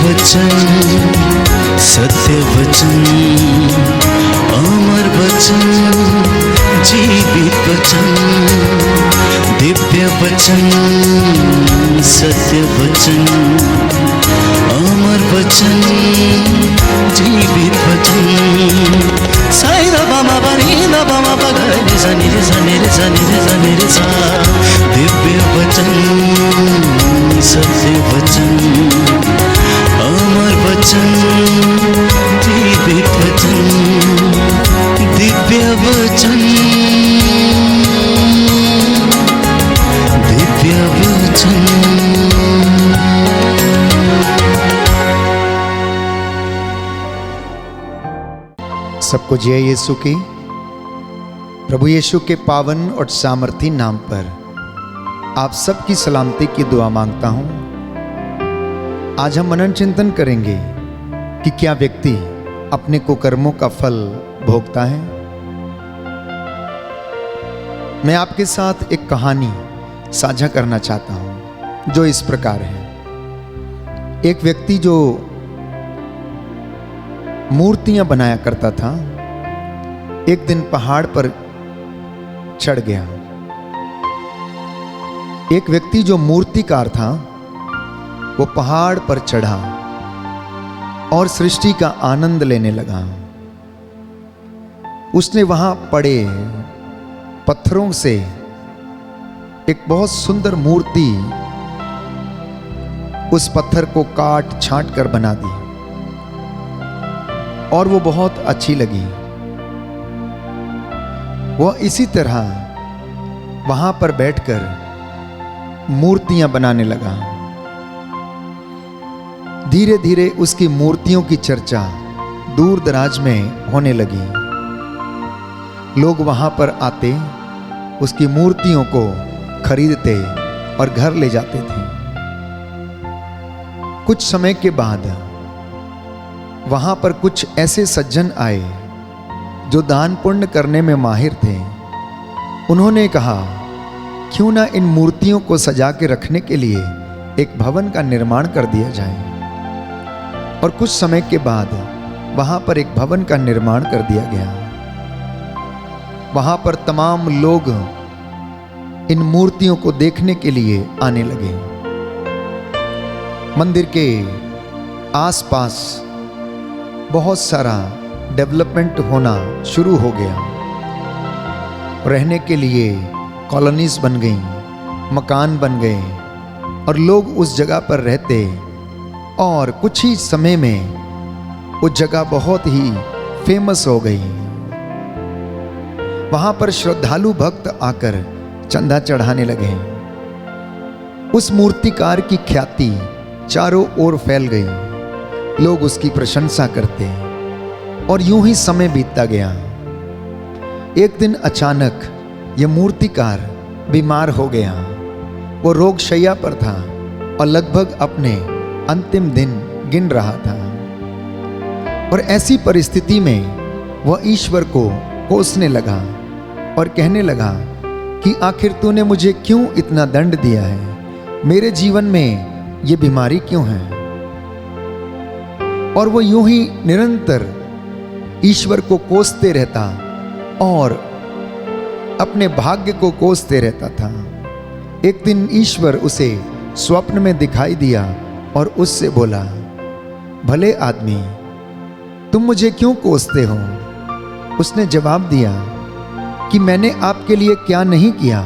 वचन, सत्य वचन, अमर वचन, जीवित वचन, दिव्य वचन, सत्य वचन, अमर वचन, जीवित वचन। साई दा बामा बनी दा बामा बगरे रे सा नी रे सा नी रे सा नी रे सा नी रे सा। दिव्य वचन, सत्य वचन, अमर वचन, जीवित वचन, दिव्य वचन, दिव्य वचन। सबको जय यीशु की। प्रभु यीशु के पावन और सामर्थी नाम पर आप सबकी सलामती की दुआ मांगता हूं। आज हम मनन चिंतन करेंगे कि क्या व्यक्ति अपने कुकर्मों का फल भोगता है। मैं आपके साथ एक कहानी साझा करना चाहता हूं जो इस प्रकार है। एक व्यक्ति जो मूर्तियां बनाया करता था, एक दिन पहाड़ पर चढ़ गया। एक व्यक्ति जो मूर्तिकार था वो पहाड़ पर चढ़ा और सृष्टि का आनंद लेने लगा। उसने वहां पड़े पत्थरों से एक बहुत सुंदर मूर्ति उस पत्थर को काट छांट कर बना दी और वो बहुत अच्छी लगी। वह इसी तरह वहां पर बैठकर मूर्तियां बनाने लगा। धीरे धीरे उसकी मूर्तियों की चर्चा दूर दराज में होने लगी। लोग वहां पर आते, उसकी मूर्तियों को खरीदते और घर ले जाते थे। कुछ समय के बाद वहां पर कुछ ऐसे सज्जन आए जो दान पुण्य करने में माहिर थे। उन्होंने कहा, क्यों ना इन मूर्तियों को सजा के रखने के लिए एक भवन का निर्माण कर दिया जाए। और कुछ समय के बाद वहां पर एक भवन का निर्माण कर दिया गया। वहां पर तमाम लोग इन मूर्तियों को देखने के लिए आने लगे। मंदिर के आसपास बहुत सारा डेवलपमेंट होना शुरू हो गया। रहने के लिए कॉलोनीज बन गई, मकान बन गए और लोग उस जगह पर रहते और कुछ ही समय में वो जगह बहुत ही फेमस हो गई। वहां पर श्रद्धालु भक्त आकर चंदा चढ़ाने लगे। उस मूर्तिकार की ख्याति चारों ओर फैल गई। लोग उसकी प्रशंसा करते और यूं ही समय बीतता गया। एक दिन अचानक यह मूर्तिकार बीमार हो गया। वो रोगशैया पर था और लगभग अपने अंतिम दिन गिन रहा था। और ऐसी परिस्थिति में वह ईश्वर को कोसने लगा और कहने लगा कि आखिर तूने मुझे क्यों इतना दंड दिया है, मेरे जीवन में ये बीमारी क्यों है। और वो यूं ही निरंतर ईश्वर को कोसते रहता और अपने भाग्य को कोसते रहता था। एक दिन ईश्वर उसे स्वप्न में दिखाई दिया और उससे बोला, भले आदमी, तुम मुझे क्यों कोसते हो। उसने जवाब दिया कि मैंने आपके लिए क्या नहीं किया।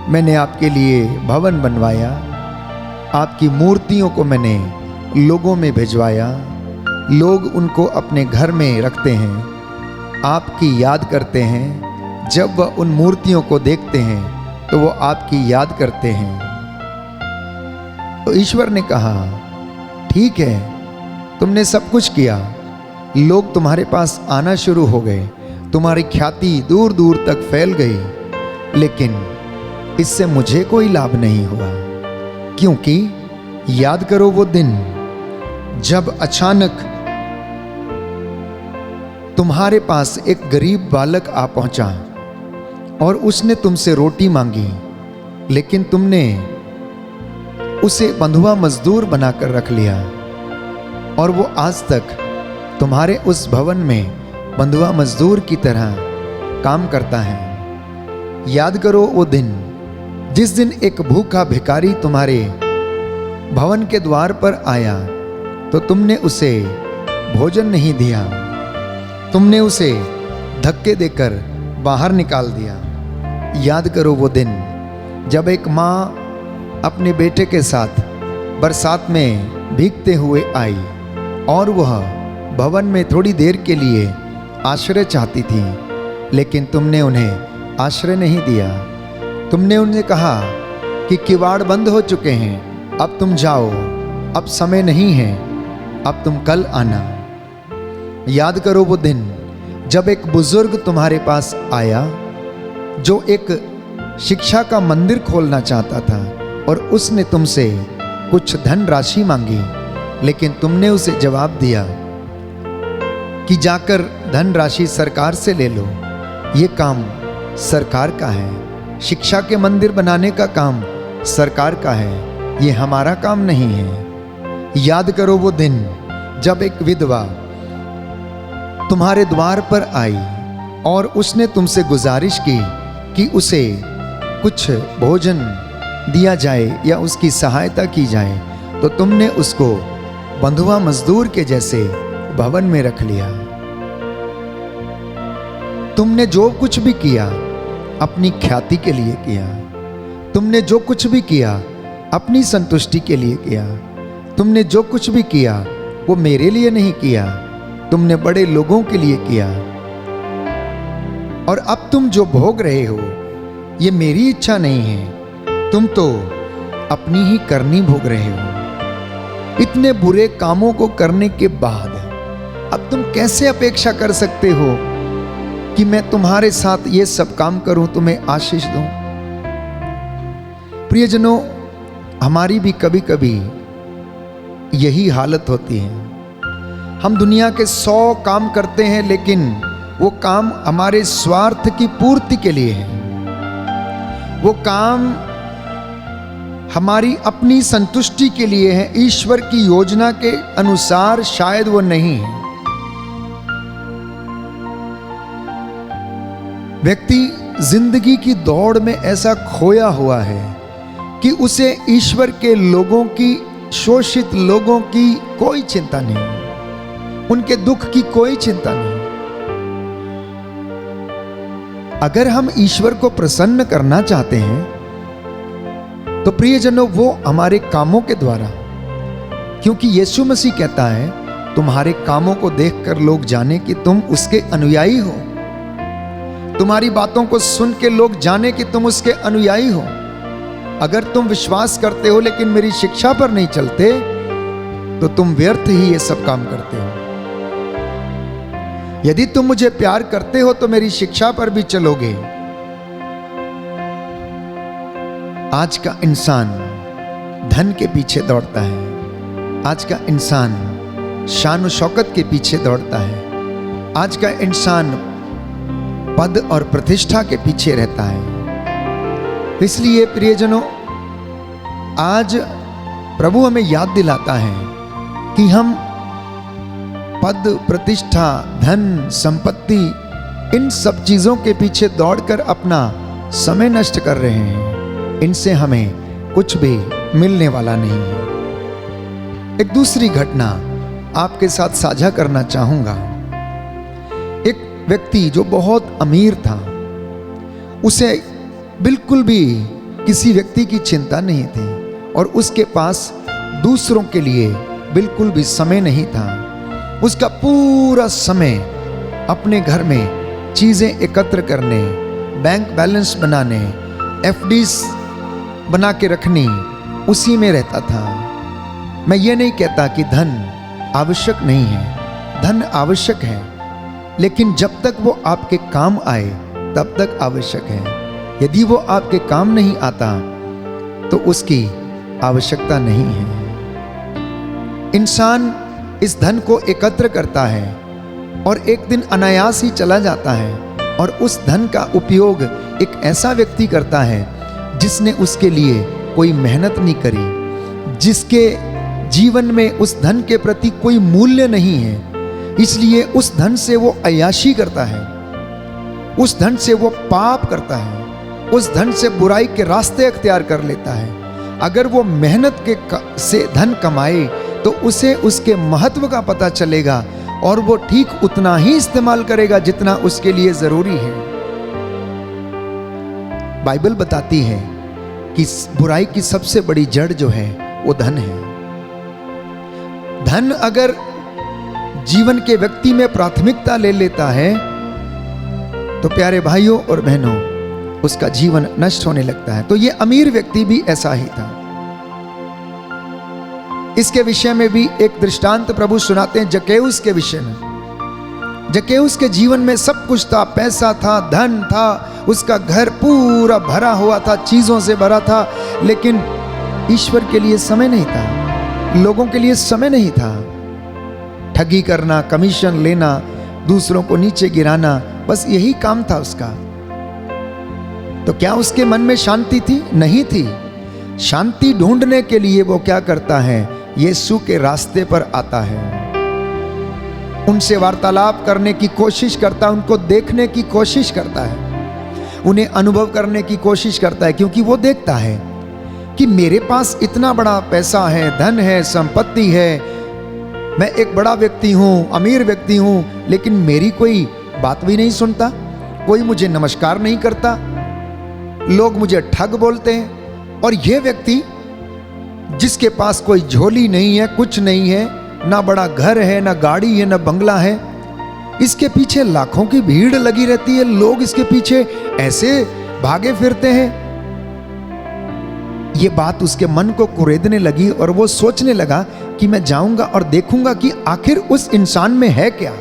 मैंने आपके लिए भवन बनवाया, आपकी मूर्तियों को मैंने लोगों में भिजवाया। लोग उनको अपने घर में रखते हैं, आपकी याद करते हैं। जब वह उन मूर्तियों को देखते हैं तो वो आपकी याद करते हैं। तो ईश्वर ने कहा, ठीक है, तुमने सब कुछ किया, लोग तुम्हारे पास आना शुरू हो गए, तुम्हारी ख्याति दूर दूर तक फैल गई, लेकिन इससे मुझे कोई लाभ नहीं हुआ। क्योंकि याद करो वो दिन जब अचानक तुम्हारे पास एक गरीब बालक आ पहुंचा और उसने तुमसे रोटी मांगी, लेकिन तुमने उसे बंधुआ मजदूर बनाकर रख लिया। और वो आज तक तुम्हारे उस भवन में बंधुआ मजदूर की तरह काम करता है। याद करो वो दिन जिस दिन एक भूखा भिखारी तुम्हारे भवन के द्वार पर आया तो तुमने उसे भोजन नहीं दिया, तुमने उसे धक्के देकर बाहर निकाल दिया। याद करो वो दिन जब एक माँ अपने बेटे के साथ बरसात में भीगते हुए आई और वह भवन में थोड़ी देर के लिए आश्रय चाहती थी, लेकिन तुमने उन्हें आश्रय नहीं दिया। तुमने उन्हें कहा कि किवाड़ बंद हो चुके हैं, अब तुम जाओ, अब समय नहीं है, अब तुम कल आना। याद करो वो दिन जब एक बुजुर्ग तुम्हारे पास आया जो एक शिक्षा का मंदिर खोलना चाहता था और उसने तुमसे कुछ धन राशि मांगी, लेकिन तुमने उसे जवाब दिया कि जाकर धन राशि सरकार से ले लो, ये काम सरकार का है। शिक्षा के मंदिर बनाने का काम सरकार का है, ये हमारा काम नहीं है। याद करो वो दिन जब एक विधवा तुम्हारे द्वार पर आई और उसने तुमसे गुजारिश की कि उसे कुछ भोजन दिया जाए या उसकी सहायता की जाए, तो तुमने उसको बंधुआ मजदूर के जैसे भवन में रख लिया। तुमने जो कुछ भी किया अपनी ख्याति के लिए किया, तुमने जो कुछ भी किया अपनी संतुष्टि के लिए किया, तुमने जो कुछ भी किया वो मेरे लिए नहीं किया, तुमने बड़े लोगों के लिए किया। और अब तुम जो भोग रहे हो ये मेरी इच्छा नहीं है, तुम तो अपनी ही करनी भोग रहे हो। इतने बुरे कामों को करने के बाद अब तुम कैसे अपेक्षा कर सकते हो कि मैं तुम्हारे साथ ये सब काम करूं, तुम्हें आशीष दूं? प्रियजनों, हमारी भी कभी कभी यही हालत होती है। हम दुनिया के 100 काम करते हैं, लेकिन वो काम हमारे स्वार्थ की पूर्ति के लिए है, वो काम हमारी अपनी संतुष्टि के लिए है, ईश्वर की योजना के अनुसार शायद वो नहीं है। व्यक्ति जिंदगी की दौड़ में ऐसा खोया हुआ है कि उसे ईश्वर के लोगों की, शोषित लोगों की कोई चिंता नहीं, उनके दुख की कोई चिंता नहीं। अगर हम ईश्वर को प्रसन्न करना चाहते हैं तो प्रियजनों वो हमारे कामों के द्वारा, क्योंकि यीशु मसीह कहता है तुम्हारे कामों को देखकर लोग जाने कि तुम उसके अनुयायी हो, तुम्हारी बातों को सुन के लोग जाने कि तुम उसके अनुयायी हो। अगर तुम विश्वास करते हो लेकिन मेरी शिक्षा पर नहीं चलते तो तुम व्यर्थ ही ये सब काम करते हो। यदि तुम मुझे प्यार करते हो तो मेरी शिक्षा पर भी चलोगे। आज का इंसान धन के पीछे दौड़ता है, आज का इंसान शान शौकत के पीछे दौड़ता है, आज का इंसान पद और प्रतिष्ठा के पीछे रहता है। इसलिए प्रियजनों, आज प्रभु हमें याद दिलाता है कि हम पद, प्रतिष्ठा, धन, संपत्ति, इन सब चीजों के पीछे दौड़कर अपना समय नष्ट कर रहे हैं। इनसे हमें कुछ भी मिलने वाला नहीं है। एक दूसरी घटना आपके साथ साझा करना चाहूंगा। एक व्यक्ति जो बहुत अमीर था, उसे बिल्कुल भी किसी व्यक्ति की चिंता नहीं थी और उसके पास दूसरों के लिए बिल्कुल भी समय नहीं था। उसका पूरा समय अपने घर में चीजें एकत्र करने, बैंक बैलेंस बनाने, एफडीज बना के रखनी, उसी में रहता था। मैं ये नहीं कहता कि धन आवश्यक नहीं है, धन आवश्यक है, लेकिन जब तक वो आपके काम आए तब तक आवश्यक है। यदि वो आपके काम नहीं आता तो उसकी आवश्यकता नहीं है। इंसान इस धन को एकत्र करता है और एक दिन अनायास ही चला जाता है और उस धन का उपयोग एक ऐसा व्यक्ति करता है जिसने उसके लिए कोई मेहनत नहीं करी, जिसके जीवन में उस धन के प्रति कोई मूल्य नहीं है, इसलिए उस धन से वो अय्याशी करता है, उस धन से वो पाप करता है, उस धन से बुराई के रास्ते अख्तियार कर लेता है। अगर वो मेहनत से धन कमाए तो उसे उसके महत्व का पता चलेगा और वो ठीक उतना ही इस्तेमाल करेगा जितना उसके लिए जरूरी है। बाइबल बताती है कि बुराई की सबसे बड़ी जड़ जो है वो धन है। धन अगर जीवन के व्यक्ति में प्राथमिकता ले लेता है तो प्यारे भाइयों और बहनों, उसका जीवन नष्ट होने लगता है। तो ये अमीर व्यक्ति भी ऐसा ही था। इसके विषय में भी एक दृष्टांत प्रभु सुनाते हैं जक्कैउस के विषय में। जक्कैउस के जीवन में सब कुछ था, पैसा था, धन था, उसका घर पूरा भरा हुआ था, चीजों से भरा था, लेकिन ईश्वर के लिए समय नहीं था, लोगों के लिए समय नहीं था। ठगी करना, कमीशन लेना, दूसरों को नीचे गिराना, बस यही काम था उसका। तो क्या उसके मन में शांति थी? नहीं थी। शांति ढूंढने के लिए वो क्या करता है? यीशु के रास्ते पर आता है, उनसे वार्तालाप करने की कोशिश करता है, उनको देखने की कोशिश करता है, उन्हें अनुभव करने की कोशिश करता है, क्योंकि वो देखता है कि मेरे पास इतना बड़ा पैसा है, धन है, संपत्ति है, मैं एक बड़ा व्यक्ति हूँ, अमीर व्यक्ति हूँ, लेकिन मेरी कोई बात भी नहीं सुनता, कोई मुझे नमस्कार नहीं करता, लोग मुझे ठग बोलते हैं। और ये व्यक्ति जिसके पास कोई झोली नहीं है, कुछ नहीं है, ना बड़ा घर है, ना गाड़ी है, ना बंगला है, इसके पीछे लाखों की भीड़ लगी रहती है, लोग इसके पीछे ऐसे भागे फिरते हैं। ये बात उसके मन को कुरेदने लगी और वो सोचने लगा कि मैं जाऊंगा और देखूंगा कि आखिर उस इंसान में है क्या,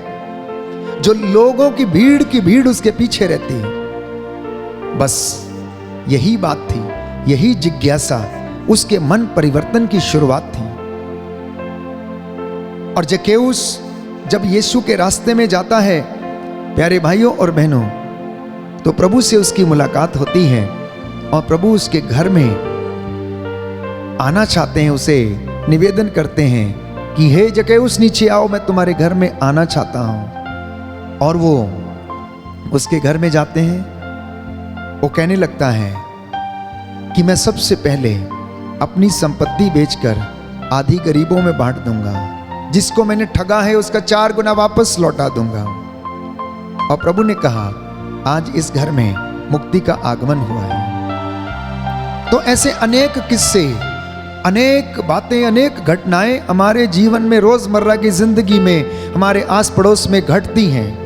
जो लोगों की भीड़ उसके पीछे रहती है। बस यही बात थी, यही जिज्ञासा उसके मन परिवर्तन की शुरुआत थी। और जक्कैउस जब यीशु के रास्ते में जाता है, प्यारे भाइयों और बहनों, तो प्रभु से उसकी मुलाकात होती है और प्रभु उसके घर में आना चाहते हैं, उसे निवेदन करते हैं कि हे जक्कैउस नीचे आओ, मैं तुम्हारे घर में आना चाहता हूं। और वो उसके घर में जाते हैं। वो कहने लगता है कि मैं सबसे पहले अपनी संपत्ति बेचकर आधी गरीबों में बांट दूंगा, जिसको मैंने ठगा है उसका 4 गुना वापस लौटा दूंगा। और प्रभु ने कहा आज इस घर में मुक्ति का आगमन हुआ है। तो ऐसे अनेक किस्से, अनेक बातें, अनेक घटनाएं हमारे जीवन में, रोजमर्रा की जिंदगी में, हमारे आस पड़ोस में घटती हैं।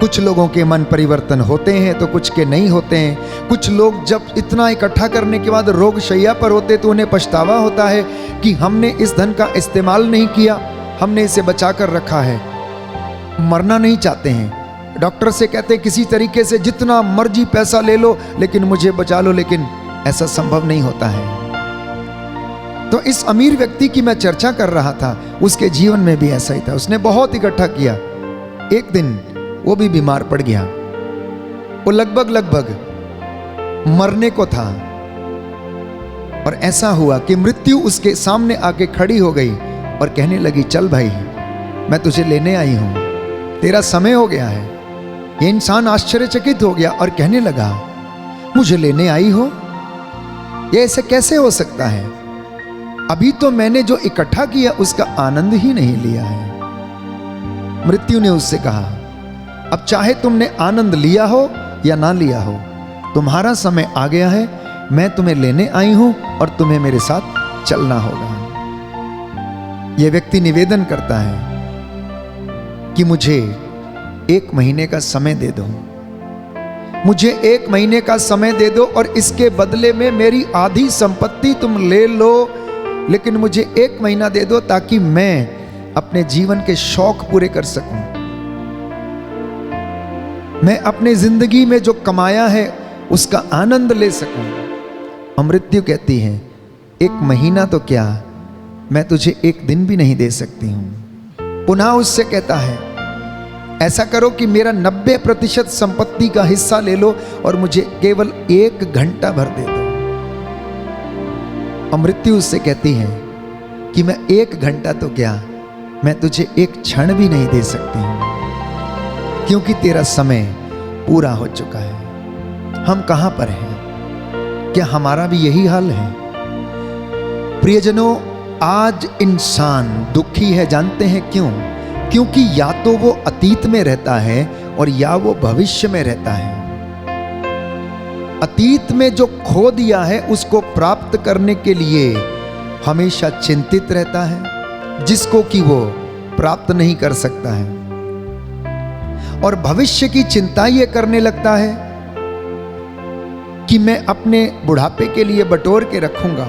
कुछ लोगों के मन परिवर्तन होते हैं तो कुछ के नहीं होते हैं। कुछ लोग जब इतना इकट्ठा करने के बाद रोग शैया पर होते तो उन्हें पछतावा होता है कि हमने इस धन का इस्तेमाल नहीं किया, हमने इसे बचा कर रखा है। मरना नहीं चाहते हैं, डॉक्टर से कहते हैं किसी तरीके से जितना मर्जी पैसा ले लो लेकिन मुझे बचा लो, लेकिन ऐसा संभव नहीं होता है। तो इस अमीर व्यक्ति की मैं चर्चा कर रहा था, उसके जीवन में भी ऐसा ही था। उसने बहुत इकट्ठा किया। एक दिन वो भी बीमार पड़ गया। वो लगभग मरने को था और ऐसा हुआ कि मृत्यु उसके सामने आके खड़ी हो गई और कहने लगी चल भाई, मैं तुझे लेने आई हूं, तेरा समय हो गया है। ये इंसान आश्चर्यचकित हो गया और कहने लगा मुझे लेने आई हो, ये ऐसे कैसे हो सकता है? अभी तो मैंने जो इकट्ठा किया उसका आनंद ही नहीं लिया है। मृत्यु ने उससे कहा अब चाहे तुमने आनंद लिया हो या ना लिया हो, तुम्हारा समय आ गया है, मैं तुम्हें लेने आई हूं और तुम्हें मेरे साथ चलना होगा। यह व्यक्ति निवेदन करता है कि मुझे 1 महीने का समय दे दो, मुझे 1 महीने का समय दे दो और इसके बदले में मेरी आधी संपत्ति तुम ले लो, लेकिन मुझे 1 महीना दे दो ताकि मैं अपने जीवन के शौक पूरे कर सकूं, मैं अपने जिंदगी में जो कमाया है उसका आनंद ले सकूं। और मृत्यु कहती है 1 महीना तो क्या, मैं तुझे 1 दिन भी नहीं दे सकती हूं। पुनः उससे कहता है ऐसा करो कि मेरा 90% संपत्ति का हिस्सा ले लो और मुझे केवल 1 घंटा भर दे दो। और मृत्यु उससे कहती है कि मैं 1 घंटा तो क्या, मैं तुझे एक क्षण भी नहीं दे सकती हूं, क्योंकि तेरा समय पूरा हो चुका है। हम कहां पर हैं? क्या हमारा भी यही हाल है? प्रियजनों, आज इंसान दुखी है, जानते हैं क्यों? क्योंकि या तो वो अतीत में रहता है और या वो भविष्य में रहता है। अतीत में जो खो दिया है उसको प्राप्त करने के लिए हमेशा चिंतित रहता है, जिसको कि वो प्राप्त नहीं कर सकता है। और भविष्य की चिंता ये करने लगता है कि मैं अपने बुढ़ापे के लिए बटोर के रखूंगा,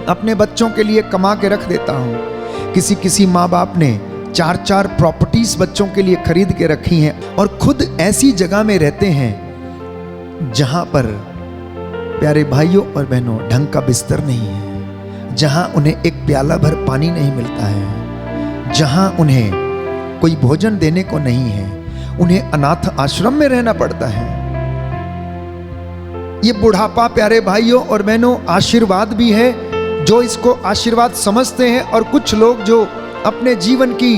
अपने बच्चों के लिए कमा के रख देता हूं। किसी माँ बाप ने 4-4 प्रॉपर्टीज बच्चों के लिए खरीद के रखी हैं और खुद ऐसी जगह में रहते हैं जहां पर, प्यारे भाइयों और बहनों, ढंग का बिस्तर नहीं है, जहां उन्हें एक प्याला भर पानी नहीं मिलता है, जहां उन्हें कोई भोजन देने को नहीं है, उन्हें अनाथ आश्रम में रहना पड़ता है। ये बुढ़ापा, प्यारे भाइयों और बहनों, आशीर्वाद भी है। जो इसको आशीर्वाद समझते हैं और कुछ लोग जो अपने जीवन की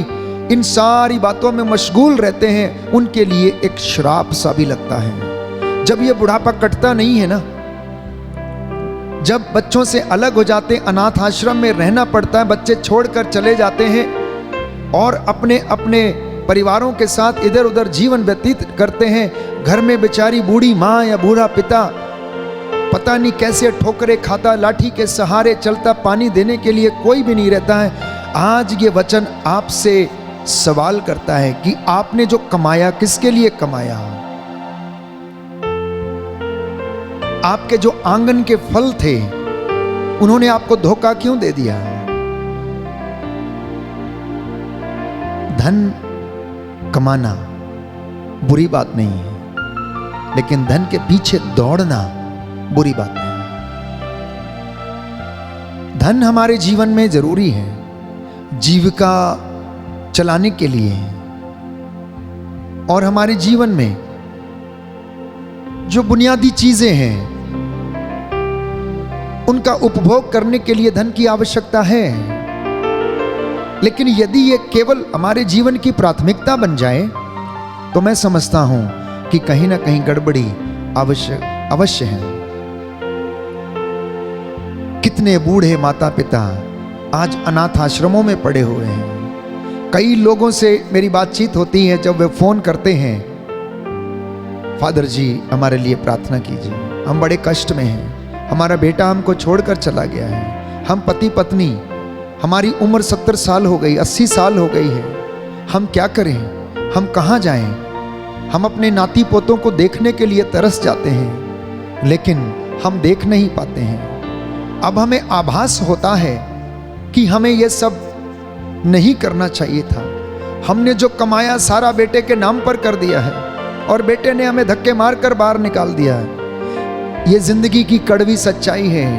इन सारी बातों में मशगूल रहते हैं, उनके लिए एक श्राप सा भी लगता है। जब ये बुढ़ापा कटता नहीं है ना, जब बच्चों से अलग हो जाते, अनाथ आश्रम में रहना पड़ता है, बच्चे छोड़कर चले जाते हैं और अपने अपने परिवारों के साथ इधर उधर जीवन व्यतीत करते हैं। घर में बेचारी बूढ़ी माँ या बूढ़ा पिता पता नहीं कैसे ठोकरे खाता, लाठी के सहारे चलता, पानी देने के लिए कोई भी नहीं रहता है। आज ये वचन आपसे सवाल करता है कि आपने जो कमाया किसके लिए कमाया? आपके जो आंगन के फल थे उन्होंने आपको धोखा क्यों दे दिया? धन कमाना बुरी बात नहीं है, लेकिन धन के पीछे दौड़ना बुरी बात नहीं। धन हमारे जीवन में जरूरी है, जीविका चलाने के लिए, और हमारे जीवन में जो बुनियादी चीजें हैं उनका उपभोग करने के लिए धन की आवश्यकता है। लेकिन यदि ये केवल हमारे जीवन की प्राथमिकता बन जाए तो मैं समझता हूं कि कहीं ना कहीं गड़बड़ी अवश्य है। कितने बूढ़े माता पिता आज अनाथ आश्रमों में पड़े हुए हैं। कई लोगों से मेरी बातचीत होती है, जब वे फोन करते हैं, फादर जी हमारे लिए प्रार्थना कीजिए, हम बड़े कष्ट में हैं, हमारा बेटा हमको छोड़कर चला गया है, हम पति पत्नी, हमारी उम्र 70 साल हो गई, 80 साल हो गई है, हम क्या करें, हम कहाँ जाएं? हम अपने नाती पोतों को देखने के लिए तरस जाते हैं, लेकिन हम देख नहीं पाते हैं। अब हमें आभास होता है कि हमें यह सब नहीं करना चाहिए था। हमने जो कमाया सारा बेटे के नाम पर कर दिया है और बेटे ने हमें धक्के मारकर बाहर निकाल दिया है। ये जिंदगी की कड़वी सच्चाई है,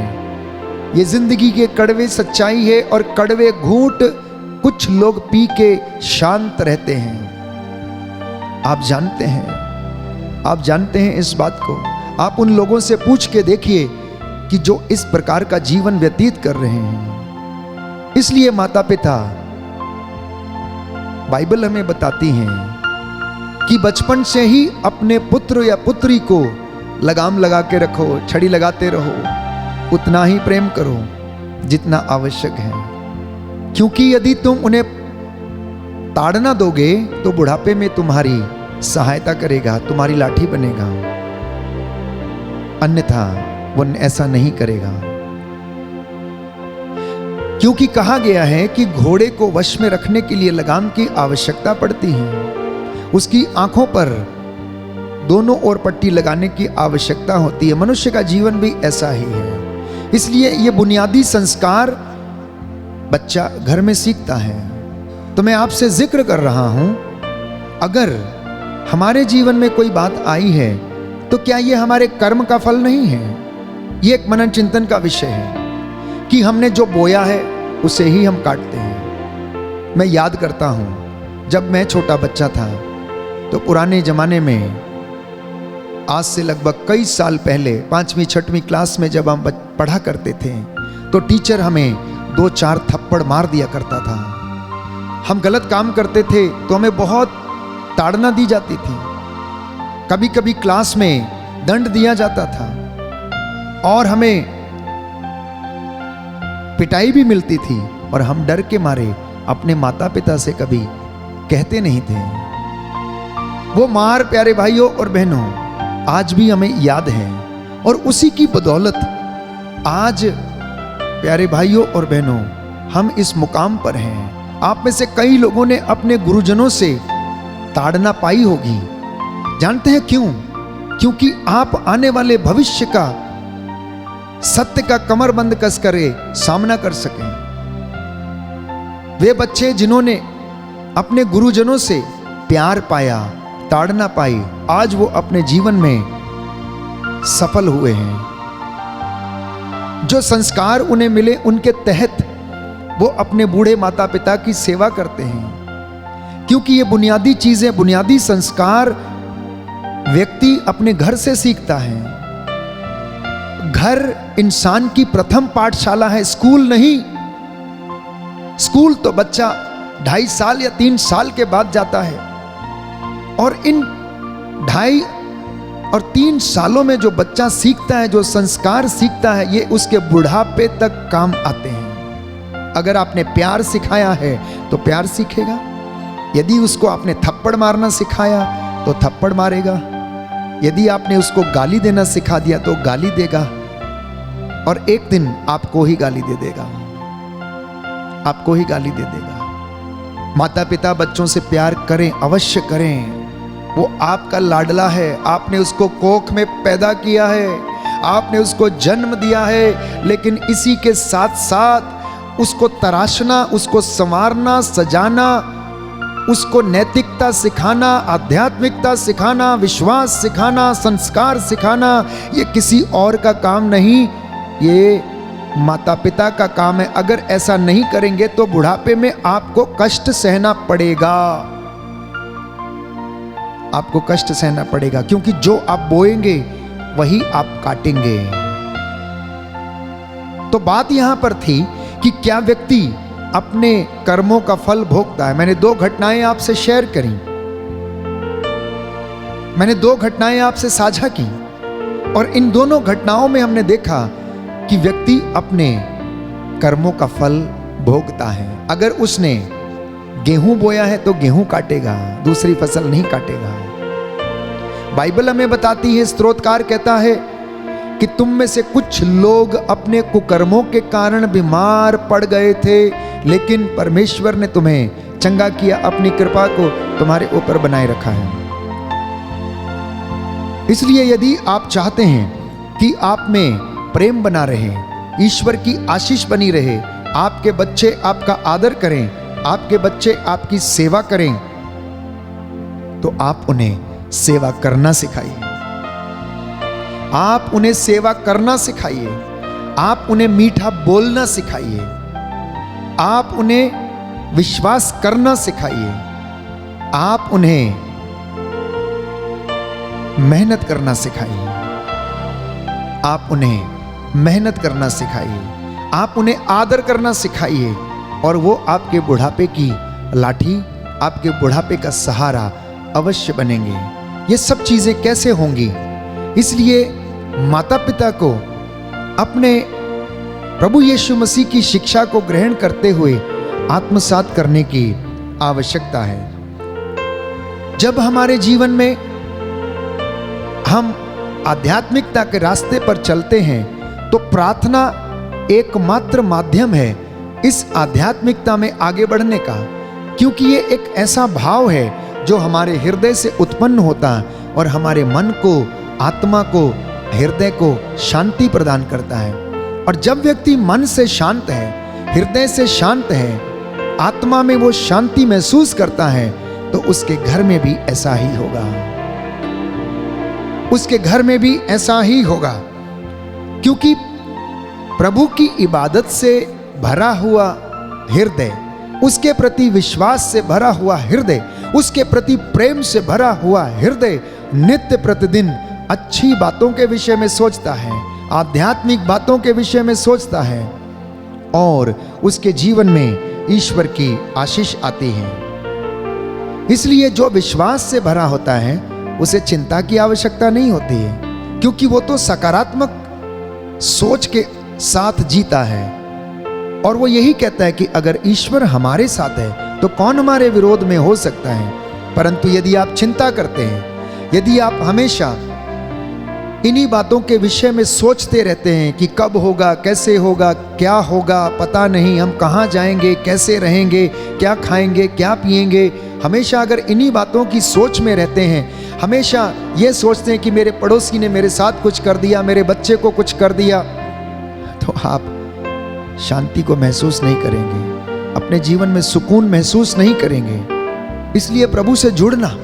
ये जिंदगी की कड़वी सच्चाई है। और कड़वे घूंट कुछ लोग पी के शांत रहते हैं। आप जानते हैं इस बात को। आप उन लोगों से पूछ के देखिए कि जो इस प्रकार का जीवन व्यतीत कर रहे हैं। इसलिए माता पिता, बाइबल हमें बताती हैं कि बचपन से ही अपने पुत्र या पुत्री को लगाम लगा के रखो, छड़ी लगाते रहो, उतना ही प्रेम करो जितना आवश्यक है। क्योंकि यदि तुम उन्हें ताड़ना दोगे तो बुढ़ापे में तुम्हारी सहायता करेगा, तुम्हारी लाठी बनेगा, अन्यथा वो ऐसा नहीं करेगा। क्योंकि कहा गया है कि घोड़े को वश में रखने के लिए लगाम की आवश्यकता पड़ती है, उसकी आंखों पर दोनों ओर पट्टी लगाने की आवश्यकता होती है। मनुष्य का जीवन भी ऐसा ही है। इसलिए ये बुनियादी संस्कार बच्चा घर में सीखता है। तो मैं आपसे जिक्र कर रहा हूं, अगर हमारे जीवन में कोई बात आई है तो क्या ये हमारे कर्म का फल नहीं है? ये एक मनन चिंतन का विषय है कि हमने जो बोया है उसे ही हम काटते हैं। मैं याद करता हूं, जब मैं छोटा बच्चा था तो पुराने जमाने में, आज से लगभग कई साल पहले 5वीं 6वीं क्लास में जब हम पढ़ा करते थे तो टीचर हमें 2-4 थप्पड़ मार दिया करता था। हम गलत काम करते थे तो हमें बहुत ताड़ना दी जाती थी। कभी कभी क्लास में दंड दिया जाता था और हमें पिटाई भी मिलती थी, और हम डर के मारे अपने माता पिता से कभी कहते नहीं थे। वो मार प्यारे भाइयों और बहनों आज भी हमें याद है, और उसी की बदौलत आज प्यारे भाइयों और बहनों हम इस मुकाम पर हैं। आप में से कई लोगों ने अपने गुरुजनों से ताड़ना पाई होगी। जानते हैं क्यों? क्योंकि आप आने वाले भविष्य का, सत्य का कमरबंद कस करे सामना कर सकें। वे बच्चे जिन्होंने अपने गुरुजनों से प्यार पाया, ताड़ना पाई, आज वो अपने जीवन में सफल हुए हैं। जो संस्कार उन्हें मिले उनके तहत वो अपने बूढ़े माता पिता की सेवा करते हैं, क्योंकि ये बुनियादी चीजें, बुनियादी संस्कार व्यक्ति अपने घर से सीखता है। घर इंसान की प्रथम पाठशाला है, स्कूल नहीं। स्कूल तो बच्चा 2.5 साल या 3 साल के बाद जाता है, और इन 2.5 और 3 सालों में जो बच्चा सीखता है, जो संस्कार सीखता है, ये उसके बुढ़ापे तक काम आते हैं। अगर आपने प्यार सिखाया है तो प्यार सीखेगा। यदि उसको आपने थप्पड़ मारना सिखाया तो थप्पड़ मारेगा। यदि आपने उसको गाली देना सिखा दिया तो गाली देगा, और एक दिन आपको ही गाली दे देगा, आपको ही गाली दे देगा। माता पिता बच्चों से प्यार करें, अवश्य करें। वो आपका लाडला है, आपने उसको कोख में पैदा किया है, आपने उसको जन्म दिया है, लेकिन इसी के साथ साथ उसको तराशना, उसको संवारना, सजाना, उसको नैतिकता सिखाना, आध्यात्मिकता सिखाना, विश्वास सिखाना, संस्कार सिखाना, ये किसी और का काम नहीं, ये माता पिता का काम है। अगर ऐसा नहीं करेंगे तो बुढ़ापे में आपको कष्ट सहना पड़ेगा, आपको कष्ट सहना पड़ेगा, क्योंकि जो आप बोएंगे वही आप काटेंगे। तो बात यहां पर थी कि क्या व्यक्ति अपने कर्मों का फल भोगता है। मैंने 2 घटनाएं आपसे शेयर करी, मैंने 2 घटनाएं आपसे साझा की, और इन दोनों घटनाओं में हमने देखा कि व्यक्ति अपने कर्मों का फल भोगता है। अगर उसने गेहूं बोया है तो गेहूं काटेगा, दूसरी फसल नहीं काटेगा। बाइबल हमें बताती है, स्तोत्रकार कहता है कि तुम में से कुछ लोग अपने कुकर्मों के कारण बीमार पड़ गए थे, लेकिन परमेश्वर ने तुम्हें चंगा किया, अपनी कृपा को तुम्हारे ऊपर बनाए रखा है। इसलिए यदि आप चाहते हैं कि आप में प्रेम बना रहे, ईश्वर की आशीष बनी रहे, आपके बच्चे आपका आदर करें, आपके बच्चे आपकी सेवा करें, तो आप उन्हें सेवा करना सिखाइए। आप उन्हें सेवा करना सिखाइए, आप उन्हें मीठा बोलना सिखाइए, आप उन्हें विश्वास करना सिखाइए, आप उन्हें मेहनत करना सिखाइए, आप उन्हें मेहनत करना सिखाइए, आप उन्हें आदर करना सिखाइए, और वो आपके बुढ़ापे की लाठी, आपके बुढ़ापे का सहारा अवश्य बनेंगे। ये सब चीजें कैसे होंगी? इसलिए माता पिता को अपने प्रभु यीशु मसीह की शिक्षा को ग्रहण करते हुए आत्मसात करने की आवश्यकता है। जब हमारे जीवन में हम आध्यात्मिकता के रास्ते पर चलते हैं तो प्रार्थना एकमात्र माध्यम है इस आध्यात्मिकता में आगे बढ़ने का, क्योंकि ये एक ऐसा भाव है जो हमारे हृदय से उत्पन्न होता और हमारे मन को, आत्मा को, हृदय को शांति प्रदान करता है। और जब व्यक्ति मन से शांत है, हृदय से शांत है, आत्मा में वो शांति महसूस करता है, तो उसके घर में भी ऐसा ही होगा, उसके घर में भी ऐसा ही होगा। क्योंकि प्रभु की इबादत से भरा हुआ हृदय, उसके प्रति विश्वास से भरा हुआ हृदय, उसके प्रति प्रेम से भरा हुआ हृदय नित्य प्रतिदिन अच्छी बातों के विषय में सोचता है, आध्यात्मिक बातों के विषय में सोचता है, और उसके जीवन में ईश्वर की आशीष आती है। इसलिए जो विश्वास से भरा होता है उसे चिंता की आवश्यकता नहीं होती है, क्योंकि वो तो सकारात्मक सोच के साथ जीता है और वो यही कहता है कि अगर ईश्वर हमारे साथ है तो कौन हमारे विरोध में हो सकता है। परंतु यदि आप चिंता करते हैं, यदि आप हमेशा इन्हीं बातों के विषय में सोचते रहते हैं कि कब होगा, कैसे होगा, क्या होगा, पता नहीं, हम कहाँ जाएंगे, कैसे रहेंगे, क्या खाएंगे, क्या पिएंगे, हमेशा अगर इन्हीं बातों की सोच में रहते हैं, हमेशा ये सोचते हैं कि मेरे पड़ोसी ने मेरे साथ कुछ कर दिया, मेरे बच्चे को कुछ कर दिया, तो आप शांति को महसूस नहीं करेंगे, अपने जीवन में सुकून महसूस नहीं करेंगे। इसलिए प्रभु से जुड़ना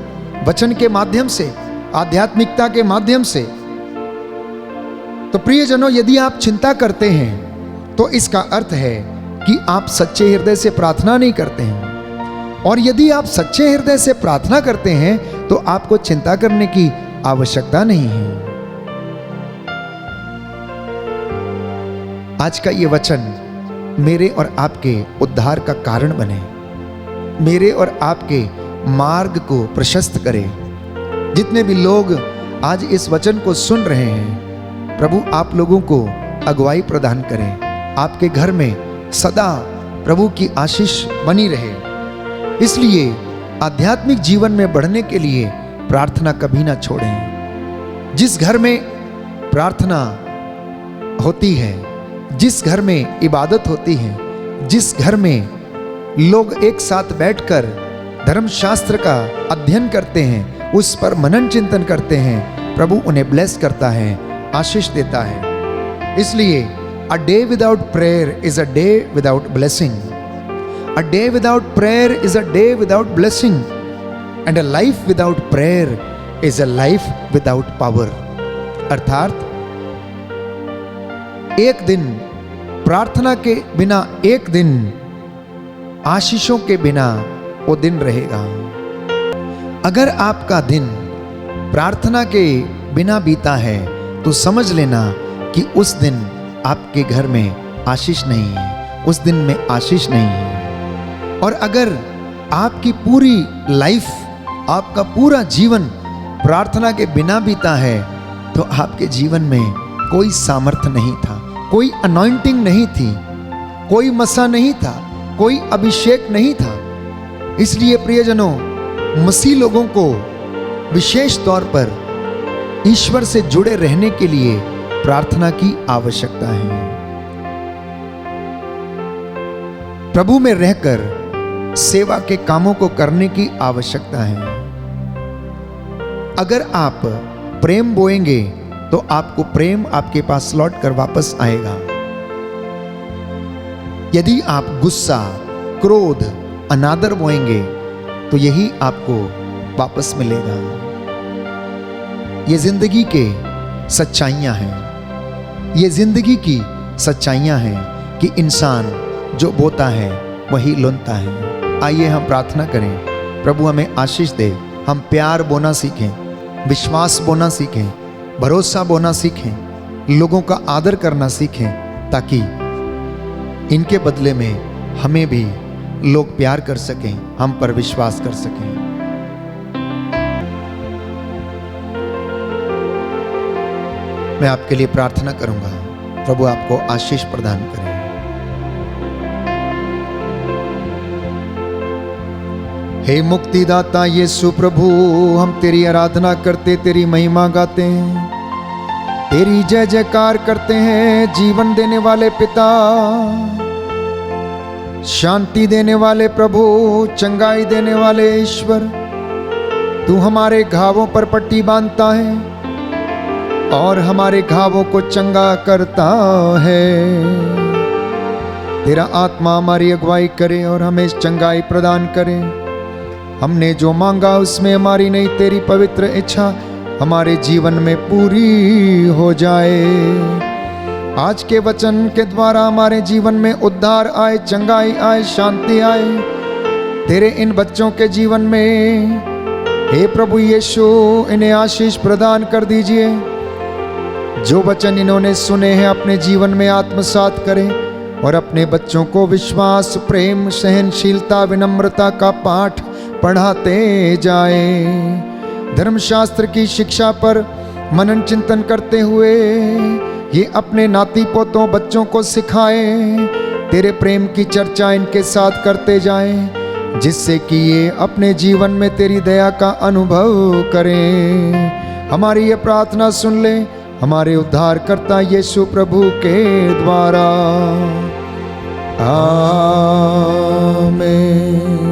वचन के माध्यम से, आध्यात्मिकता के माध्यम से। तो प्रियजनों, यदि आप चिंता करते हैं तो इसका अर्थ है कि आप सच्चे हृदय से प्रार्थना नहीं करते हैं, और यदि आप सच्चे हृदय से प्रार्थना करते हैं तो आपको चिंता करने की आवश्यकता नहीं है। आज का ये वचन मेरे और आपके उद्धार का कारण बने, मेरे और आपके मार्ग को प्रशस्त करे। जितने भी लोग आज इस वचन को सुन रहे हैं, प्रभु आप लोगों को अगुवाई प्रदान करें, आपके घर में सदा प्रभु की आशीष बनी रहे। इसलिए आध्यात्मिक जीवन में बढ़ने के लिए प्रार्थना कभी ना छोड़ें। जिस घर में प्रार्थना होती है, जिस घर में इबादत होती है, जिस घर में लोग एक साथ बैठकर धर्मशास्त्र का अध्ययन करते हैं, उस पर मनन चिंतन करते हैं, प्रभु उन्हें ब्लेस करता है, आशीष देता है। इसलिए a day without prayer is a day without blessing, a day without prayer is a day without blessing, and a life without prayer is a life without power. अर्थात एक दिन प्रार्थना के बिना, एक दिन आशीषों के बिना वो दिन रहेगा। अगर आपका दिन प्रार्थना के बिना बीता है तो समझ लेना कि उस दिन आपके घर में आशीष नहीं है, उस दिन में आशीष नहीं है। और अगर आपकी पूरी लाइफ, आपका पूरा जीवन प्रार्थना के बिना बीता है तो आपके जीवन में कोई सामर्थ्य नहीं था, कोई अनॉइंटिंग नहीं थी, कोई मसा नहीं था, कोई अभिषेक नहीं था। इसलिए प्रियजनों, मसीह लोगों को विशेष तौर पर ईश्वर से जुड़े रहने के लिए प्रार्थना की आवश्यकता है। प्रभु में रहकर सेवा के कामों को करने की आवश्यकता है। अगर आप प्रेम बोएंगे तो आपको प्रेम आपके पास लौट कर वापस आएगा। यदि आप गुस्सा, क्रोध, अनादर बोएंगे तो यही आपको वापस मिलेगा। ये जिंदगी के सच्चाइयां हैं, ये जिंदगी की सच्चाइयां हैं कि इंसान जो बोता है वही लुनता है। आइए हम प्रार्थना करें, प्रभु हमें आशीष दे, हम प्यार बोना सीखें, विश्वास बोना सीखें, भरोसा बोना सीखें, लोगों का आदर करना सीखें, ताकि इनके बदले में हमें भी लोग प्यार कर सकें, हम पर विश्वास कर सकें। मैं आपके लिए प्रार्थना करूंगा, प्रभु आपको आशीष प्रदान करें। हे मुक्तिदाता यीशु प्रभु, हम तेरी आराधना करते, तेरी महिमा गाते हैं, तेरी जय जयकार करते हैं। जीवन देने वाले पिता, शांति देने वाले प्रभु, चंगाई देने वाले ईश्वर, तू हमारे घावों पर पट्टी बांधता है और हमारे घावों को चंगा करता है। तेरा आत्मा हमारी अगुवाई करे और हमें चंगाई प्रदान करे। हमने जो मांगा उसमें हमारी नहीं, तेरी पवित्र इच्छा हमारे जीवन में पूरी हो जाए। आज के वचन के द्वारा हमारे जीवन में उद्धार आए, चंगाई आए, शांति आए। तेरे इन बच्चों के जीवन में हे प्रभु यीशु, इन्हें आशीष प्रदान कर दीजिए। जो वचन इन्होंने सुने हैं अपने जीवन में आत्मसात करें और अपने बच्चों को विश्वास, प्रेम, सहनशीलता, विनम्रता का पाठ पढ़ाते जाएं। धर्मशास्त्र की शिक्षा पर मनन चिंतन करते हुए ये अपने नाती पोतों बच्चों को सिखाएं। तेरे प्रेम की चर्चा इनके साथ करते जाएं, जिससे कि ये अपने जीवन में तेरी दया का अनुभव करें। हमारी ये प्रार्थना सुन ले हमारे उद्धारकर्ता यीशु प्रभु के द्वारा। आमीन।